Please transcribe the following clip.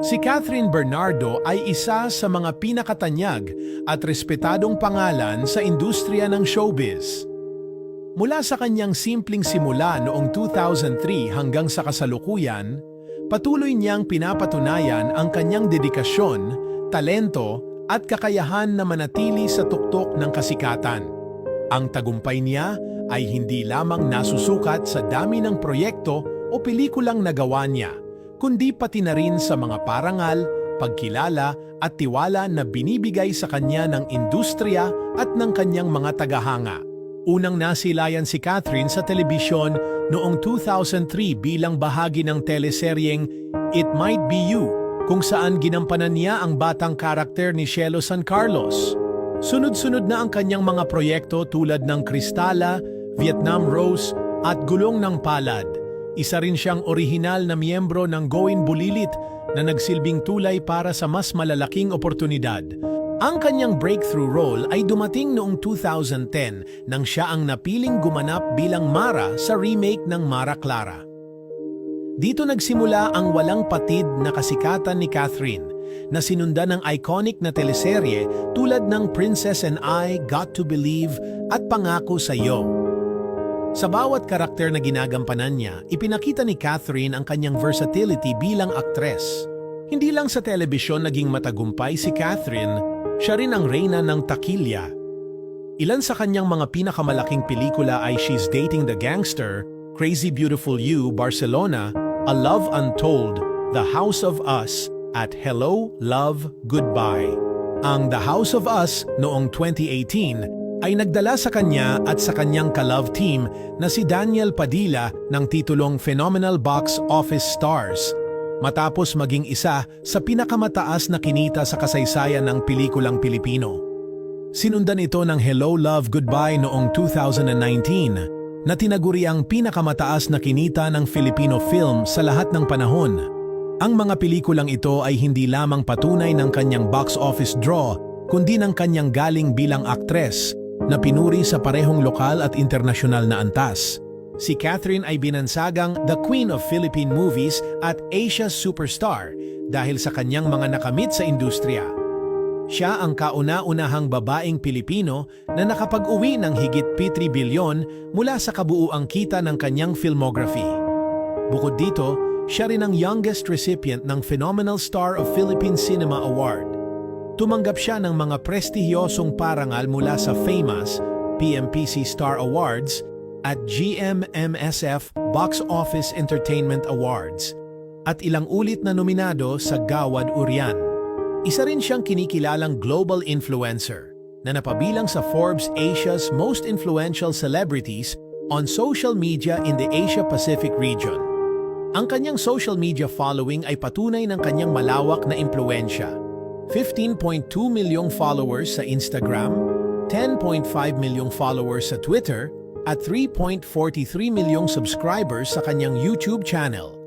Si Catherine Bernardo ay isa sa mga pinakatanyag at respetadong pangalan sa industriya ng showbiz. Mula sa kanyang simpleng simula noong 2003 hanggang sa kasalukuyan, patuloy niyang pinapatunayan ang kanyang dedikasyon, talento at kakayahan na manatili sa tuktok ng kasikatan. Ang tagumpay niya ay hindi lamang nasusukat sa dami ng proyekto o pelikulang nagawa niya, kundi pati na rin sa mga parangal, pagkilala at tiwala na binibigay sa kanya ng industriya at ng kanyang mga tagahanga. Unang nasilayan si Catherine sa telebisyon noong 2003 bilang bahagi ng teleseryeng It Might Be You, kung saan ginampanan niya ang batang karakter ni Cielo San Carlos. Sunod-sunod na ang kanyang mga proyekto tulad ng Kristala, Vietnam Rose at Gulong ng Palad. Isa rin siyang orihinal na miyembro ng Gawin Bulilit na nagsilbing tulay para sa mas malalaking oportunidad. Ang kanyang breakthrough role ay dumating noong 2010 nang siya ang napiling gumanap bilang Mara sa remake ng Mara Clara. Dito nagsimula ang walang patid na kasikatan ni Catherine na sinundan ng iconic na teleserye tulad ng Princess and I, Got to Believe at Pangako Sa'yo. Sa bawat karakter na ginagampanan niya, ipinakita ni Catherine ang kanyang versatility bilang aktres. Hindi lang sa telebisyon naging matagumpay si Catherine, siya rin ang reyna ng takilya. Ilan sa kanyang mga pinakamalaking pelikula ay She's Dating the Gangster, Crazy Beautiful You, Barcelona, A Love Untold, The House of Us, at Hello, Love, Goodbye. Ang The House of Us noong 2018 ay nagdala sa kanya at sa kanyang ka-love team na si Daniel Padilla ng titulong Phenomenal Box Office Stars, matapos maging isa sa pinakamataas na kinita sa kasaysayan ng pelikulang Pilipino. Sinundan ito ng Hello, Love, Goodbye noong 2019 na tinaguri ang pinakamataas na kinita ng Filipino film sa lahat ng panahon. Ang mga pelikulang ito ay hindi lamang patunay ng kanyang box office draw, kundi ng kanyang galing bilang aktres na pinuri sa parehong lokal at internasyonal na antas. Si Catherine ay binansagang the Queen of Philippine Movies at Asia's Superstar dahil sa kanyang mga nakamit sa industriya. Siya ang kauna-unahang babaeng Pilipino na nakapag-uwi ng higit 3 bilyon mula sa kabuuang kita ng kanyang filmography. Bukod dito, siya rin ang youngest recipient ng Phenomenal Star of Philippine Cinema Award. Tumanggap siya ng mga prestihiyosong parangal mula sa Famous, PMPC Star Awards, at GMMSF Box Office Entertainment Awards, at ilang ulit na nominado sa Gawad Urian. Isa rin siyang kinikilalang global influencer na napabilang sa Forbes Asia's Most Influential Celebrities on social media in the Asia-Pacific region. Ang kanyang social media following ay patunay ng kanyang malawak na impluensya. 15.2 milyong followers sa Instagram, 10.5 milyong followers sa Twitter, at 3.43 milyong subscribers sa kanyang YouTube channel.